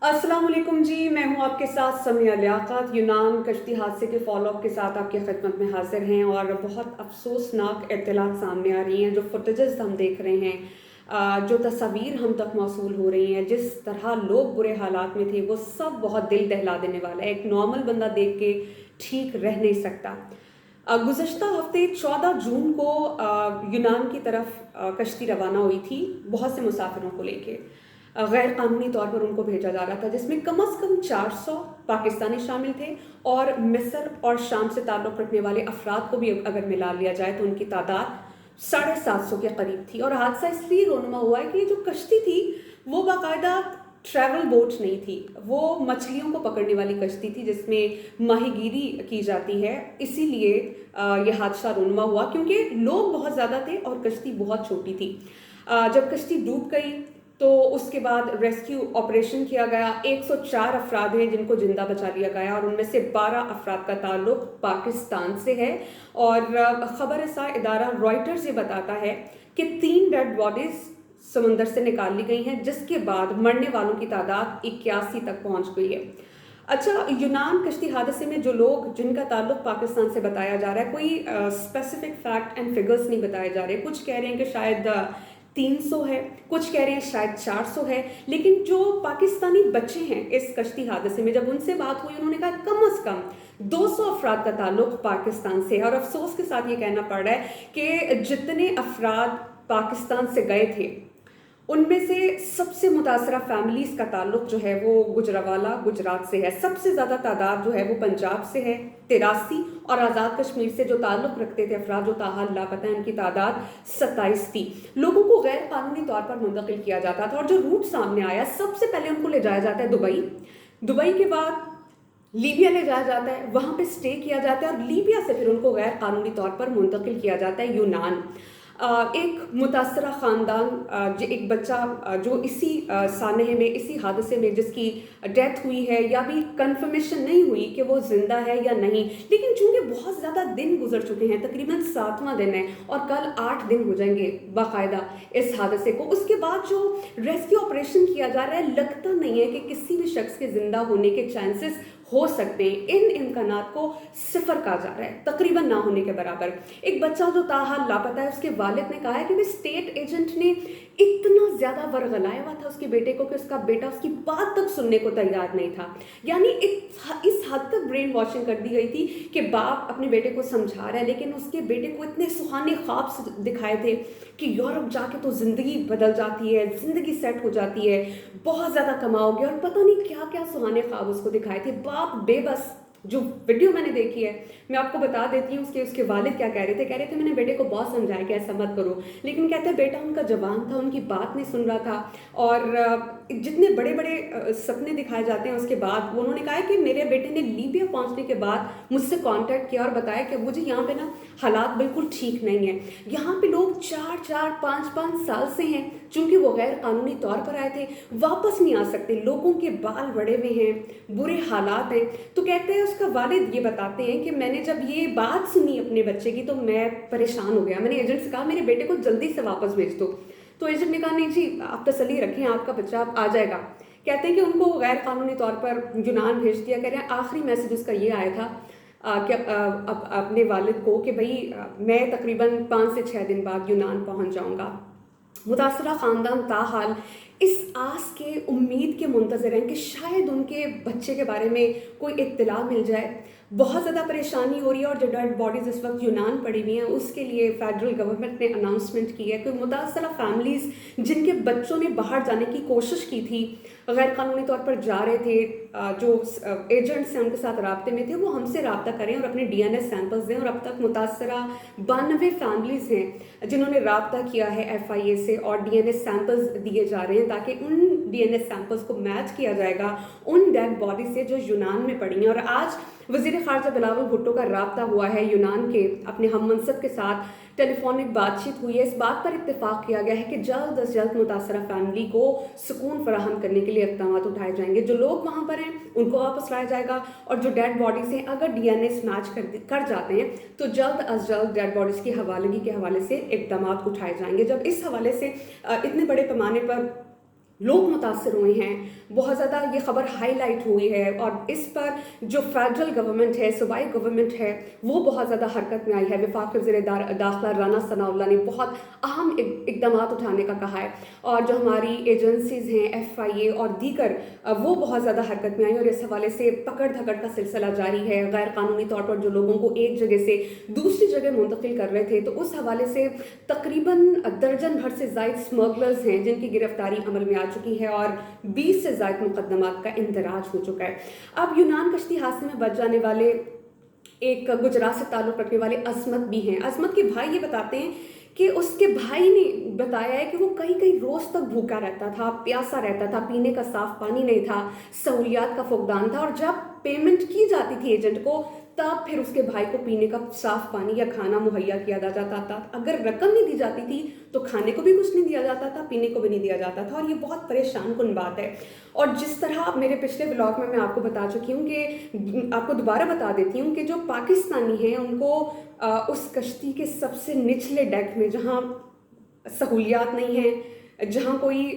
अस्सलाम वालेकुम जी, मैं हूँ आपके साथ समिया लियाकत। यूनान कश्ती हादसे के फॉलो अप के साथ आपकी खिदमत में हाजिर हैं और बहुत अफसोसनाक इत्तलात सामने आ रही हैं। जो फुटेजेस हम देख रहे हैं, जो तस्वीर हम तक मौसूल हो रही हैं, जिस तरह लोग बुरे हालात में थे, वो सब बहुत दिल दहला देने वाला है। एक नॉर्मल बंदा देख के ठीक रह नहीं सकता। गुज़श्ता हफ्ते 14 जून को यूनान की तरफ कश्ती रवाना हुई थी बहुत से मुसाफिरों को लेके। गैर कानूनी तौर पर उनको भेजा जा रहा था, जिसमें कम अज़ कम 400 पाकिस्तानी शामिल थे और मिस्र और शाम से ताल्लुक़ रखने वाले अफराद को भी अगर मिला लिया जाए तो उनकी तादाद 750 के करीब थी। और हादसा इसलिए रोनुमा हुआ है कि ये जो कश्ती थी वो बाकायदा ट्रैवल बोट नहीं थी, वो मछलियों को पकड़ने वाली कश्ती थी जिसमें माहीगीरी की जाती है। इसीलिए ये हादसा रोनुमा हुआ, क्योंकि लोग बहुत ज़्यादा थे और कश्ती बहुत छोटी थी। जब कश्ती डूब गई तो उसके बाद रेस्क्यू ऑपरेशन किया गया। 104 अफराद हैं जिनको जिंदा बचा लिया गया और उनमें से 12 अफराद का ताल्लुक पाकिस्तान से है। और खबरसां इदारा रॉयटर्स ये बताता है कि 3 डेड बॉडीज समंदर से निकाल ली गई हैं, जिसके बाद मरने वालों की तादाद 81 तक पहुंच गई है। अच्छा, यूनान कश्ती हादसे में जो लोग जिनका ताल्लुक पाकिस्तान से बताया जा रहा है, कोई स्पेसिफिक फैक्ट एंड फिगर्स नहीं बताए जा रहे। कुछ कह रहे हैं कि शायद 300 है, कुछ कह रहे हैं शायद 400 है, लेकिन जो पाकिस्तानी बच्चे हैं इस कश्ती हादसे में, जब उनसे बात हुई उन्होंने कहा कम अज़ कम 200 अफराद का ताल्लुक पाकिस्तान से है। और अफसोस के साथ ये कहना पड़ रहा है कि जितने अफराद पाकिस्तान से गए थे उनमें से सबसे मुतासरा फैमिलीज़ का ताल्लुक जो है वो गुजरावाला गुजरात से है। सबसे ज़्यादा तादाद जो है वो पंजाब से है 83, और आज़ाद कश्मीर से जो ताल्लुक़ रखते थे अफराद जो ताहाल लापता हैं, उनकी तादाद 27 थी। लोगों को गैर कानूनी तौर पर मुंतकिल किया जाता था और जो रूट सामने आया, सबसे पहले उनको ले जाया जाता है दुबई के बाद लीबिया ले जाया जाता है, वहाँ पे स्टे किया जाता है और लीबिया से फिर उनको गैर कानूनी तौर पर मुंतकिल किया जाता है यूनान। एक मुतासरा ख़ानदान, एक बच्चा जो इसी सानहे में, इसी हादसे में जिसकी डेथ हुई है, या भी कंफर्मेशन नहीं हुई कि वो ज़िंदा है या नहीं, लेकिन चूंकि बहुत ज़्यादा दिन गुजर चुके हैं, तकरीबन 7वां दिन है और कल 8 दिन हो जाएंगे बाकायदा इस हादसे को। उसके बाद जो रेस्क्यू ऑपरेशन किया जा रहा है, लगता नहीं है कि किसी भी शख्स के ज़िंदा होने के चांसेस हो सकते हैं। इन इम्कानात को सिफर कहा जा रहा है, तकरीबन ना होने के बराबर। एक बच्चा जो ताहाल लापता है, उसके वालिद ने कहा है कि वे स्टेट एजेंट ने इतना ज़्यादा वर्गलाया हुआ था उसके बेटे को कि उसका बेटा उसकी बात तक सुनने को तैयार नहीं था। यानी इस हद तक ब्रेन वॉशिंग कर दी गई थी कि बाप अपने बेटे को समझा रहा है, लेकिन उसके बेटे को इतने सुहाने ख्वाब दिखाए थे कि यूरोप जाके तो ज़िंदगी बदल जाती है, ज़िंदगी सेट हो जाती है, बहुत ज़्यादा कमाओगे, और पता नहीं क्या क्या सुहाने ख्वाब उसको दिखाए थे। बाप बेबस। जो वीडियो मैंने देखी है मैं आपको बता देती हूँ, उसके वालिद क्या कह रहे थे मैंने बेटे को बहुत समझाया कि ऐसा मत करो, लेकिन कहते हैं बेटा उनका जवान था, उनकी बात नहीं सुन रहा था। और जितने बड़े बड़े सपने दिखाए जाते हैं उसके बाद वो उन्होंने कहा कि मेरे बेटे ने लीबिया पहुंचने के बाद मुझसे कांटेक्ट किया और बताया कि मुझे यहाँ पे ना हालात बिल्कुल ठीक नहीं है, यहाँ पे लोग 4-4, 5-5 साल से हैं, चूंकि वो गैर कानूनी तौर पर आए थे, वापस नहीं आ सकते, लोगों के बाल बड़े हुए हैं, बुरे हालात हैं। तो कहते हैं, उसका वालिद ये बताते हैं कि मैंने जब ये बात सुनी अपने बच्चे की तो मैं परेशान हो गया। मैंने एजेंट से कहा मेरे बेटे को जल्दी से वापस भेज दो, तो एजेंट ने कहा नहीं जी, आप तसल्ली रखें, आपका बच्चा आप आ जाएगा। कहते हैं कि उनको गैर कानूनी तौर पर यूनान भेज दिया। कह रहे हैं आखिरी मैसेज उसका ये आया था कि अपने वालिद को कि भाई मैं तकरीबन 5 से 6 दिन बाद यूनान पहुंच जाऊंगा। मुतासरा ख़ानदान ताहाल इस आस के, उम्मीद के मुंतज़र हैं कि शायद उनके बच्चे के बारे में कोई इत्तला मिल जाए। बहुत ज़्यादा परेशानी हो रही है और जो डेड बॉडीज़ इस वक्त यूनान पड़ी हुई हैं, उसके लिए फेडरल गवर्नमेंट ने अनाउंसमेंट की है कि मुतासरा फैमिलीज़ जिनके बच्चों ने बाहर जाने की कोशिश की थी, गैर कानूनी तौर पर जा रहे थे, जो एजेंट्स हैं उनके साथ राब्ते में थे, वो हमसे रब्ता करें और अपने DNA सैंपल्स दें। और अब तक मुतासरा 92 फैमिलीज़ हैं जिन्होंने रब्ता किया है FIA से और DNA सैंपल्स दिए जा रहे हैं, ताकि उन DNA सैंपल्स को मैच किया जाएगा उन डेड बॉडी से जो यूनान में पड़ी हैं। और आज वज़ीर ख़ारजा बिलावल भुट्टो का रब्ता हुआ है यूनान के अपने हम मनसब के साथ, टेलीफोनिक बातचीत हुई है। इस बात पर इत्तेफाक किया गया है कि जल्द अज जल्द मुतासरा फैमिली को सुकून फराहम करने के लिए इक़दाम उठाए जाएंगे। जो लोग वहाँ पर हैं उनको वापस लाया जाएगा और जो डेड बॉडीज़ हैं अगर DNA मैच कर जाते हैं तो जल्द अज जल्द डेड बॉडीज़ की हवालगी के हवाले से इक़दाम उठाए जाएंगे। जब इस हवाले से इतने बड़े पैमाने पर लोग मुतासर हुए हैं, बहुत ज़्यादा ये ख़बर हाईलाइट हुई है और इस पर जो फेडरल गवर्नमेंट है, सूबाई गवर्नमेंट है, वो बहुत ज़्यादा हरकत में आई है। वफाक वज़ीर दाखिला राना सनाउल्लाह ने बहुत अहम इक़दामात उठाने का कहा है और जो हमारी एजेंसीज़ हैं FIA और दीगर वो बहुत ज़्यादा हरकत में आई और इस हवाले से पकड़ धकड़ का सिलसिला जारी है। गैर कानूनी तौर पर जो लोगों को एक जगह से दूसरी जगह मुंतकिल कर रहे थे, तो उस हवाले से तकरीबन दर्जन भर से ज़ायद स्मगलर्स हैं जिनकी गिरफ्तारी अमल में आ चुकी है और 20 से ज़ायद मुकदमात का इंदराज हो चुका है। अब यूनान कश्ती हादसे में बच जाने वाले एक गुजरात से ताल्लुक़ रखने वाले अज़मत भी हैं। अज़मत के भाई ये बताते हैं कि उसके भाई ने बताया है कि वो कई कई रोज़ तक भूखा रहता था, प्यासा रहता था, पीने का साफ़ पानी नहीं था, सहूलियात का फुकदान था और जब पेमेंट की जाती थी एजेंट को, तब फिर उसके भाई को पीने का साफ़ पानी या खाना मुहैया किया जाता था। अगर रकम नहीं दी जाती थी तो खाने को भी कुछ नहीं दिया जाता था, पीने को भी नहीं दिया जाता था और ये बहुत परेशान कुन बात है। और जिस तरह मेरे पिछले व्लॉग में मैं आपको बता चुकी हूँ कि आपको दोबारा बता देती हूँ कि जो पाकिस्तानी हैं उनको उस कश्ती के सबसे निचले डेक में, जहाँ सहूलियात नहीं है, जहाँ कोई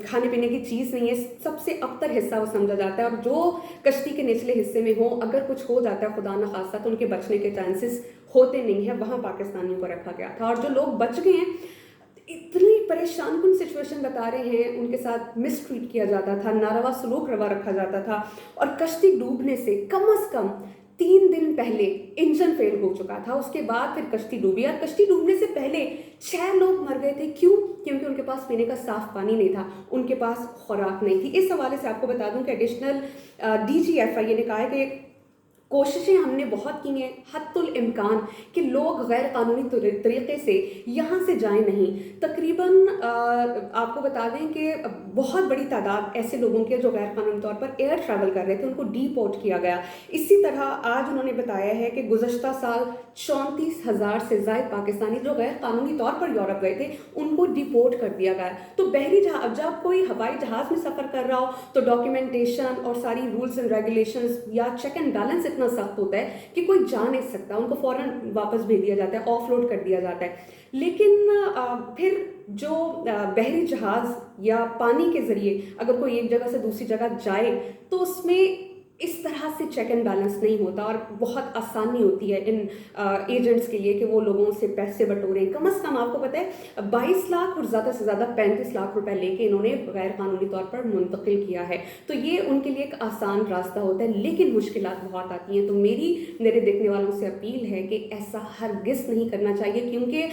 खाने पीने की चीज़ नहीं है, सबसे अबतर हिस्सा वो समझा जाता है और जो कश्ती के निचले हिस्से में हो, अगर कुछ हो जाता है खुदा न खास्ता तो उनके बचने के चांसेस होते नहीं है, वहाँ पाकिस्तानियों को रखा गया था। और जो लोग बच गए हैं, इतनी परेशान कुन सिचुएशन बता रहे हैं, उनके साथ मिसट्रीट किया जाता था, नारवा सलूक रवा रखा जाता था और कश्ती डूबने से कम अज़ कम 3 दिन पहले इंजन फेल हो चुका था। उसके बाद फिर कश्ती डूबी और कश्ती डूबने से पहले 6 लोग मर गए थे। क्यों? क्योंकि उनके पास पीने का साफ़ पानी नहीं था, उनके पास खुराक नहीं थी। इस हवाले से आपको बता दूं कि एडिशनल DG FIA ने कहा है कि कोशिशें हमने बहुत की हैं हत्तुल इम्कान कि लोग गैर कानूनी तरीके से यहाँ से जाएं नहीं। तकरीबन आपको बता दें कि बहुत बड़ी तादाद ऐसे लोगों के जो गैर कानूनी तौर पर एयर ट्रैवल कर रहे थे, उनको डीपोर्ट किया गया। इसी तरह आज उन्होंने बताया है कि गुज़श्ता साल 34,000 से ज़ायद पाकिस्तानी जो गैर कानूनी तौर पर यूरोप गए थे, उनको डिपोर्ट कर दिया गया। तो बहरी जहाज, जब कोई हवाई जहाज़ में सफ़र कर रहा हो तो डॉक्यूमेंटेशन और सारी रूल्स एंड रेगुलेशंस या चेक एंड बैलेंस इतना सख्त होता है कि कोई जा नहीं सकता, उनको फ़ौरन वापस भेज दिया जाता है, ऑफलोड कर दिया जाता है। लेकिन फिर जो बहरी जहाज़ या पानी के ज़रिए अगर कोई एक जगह से दूसरी जगह जाए तो उसमें इस तरह से चेक एंड बैलेंस नहीं होता और बहुत आसानी होती है इन एजेंट्स के लिए कि वो लोगों से पैसे बटोरें। कम से कम आपको पता है 22 लाख और ज़्यादा से ज़्यादा 35 लाख रुपए लेके इन्होंने गैर कानूनी तौर पर मुंतकिल किया है। तो ये उनके लिए एक आसान रास्ता होता है, लेकिन मुश्किलात बहुत आती हैं। तो मेरे देखने वालों से अपील है कि ऐसा हरगिज़ नहीं करना चाहिए, क्योंकि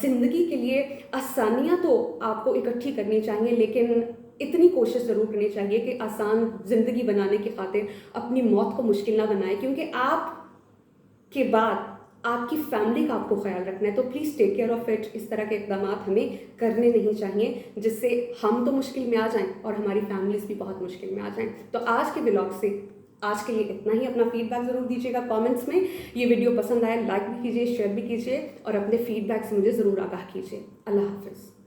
ज़िंदगी के लिए आसानियाँ तो आपको इकट्ठी करनी चाहिए, लेकिन इतनी कोशिश ज़रूर करनी चाहिए कि आसान ज़िंदगी बनाने की खातिर अपनी मौत को मुश्किल ना बनाए, क्योंकि आप के बाद आपकी फैमिली का आपको ख्याल रखना है। तो please take care of it. इस तरह के इक़दाम हमें करने नहीं चाहिए जिससे हम तो मुश्किल में आ जाएं और हमारी फैमिलीज़ भी बहुत मुश्किल में आ जाएं। तो आज के व्लॉग से आज के लिए इतना ही। अपना फीडबैक ज़रूर दीजिएगा कमेंट्स में। ये वीडियो पसंद आया लाइक भी कीजिए, शेयर भी कीजिए और अपने फीडबैक से मुझे ज़रूर आगाह कीजिए। अल्लाह हाफ़िज़।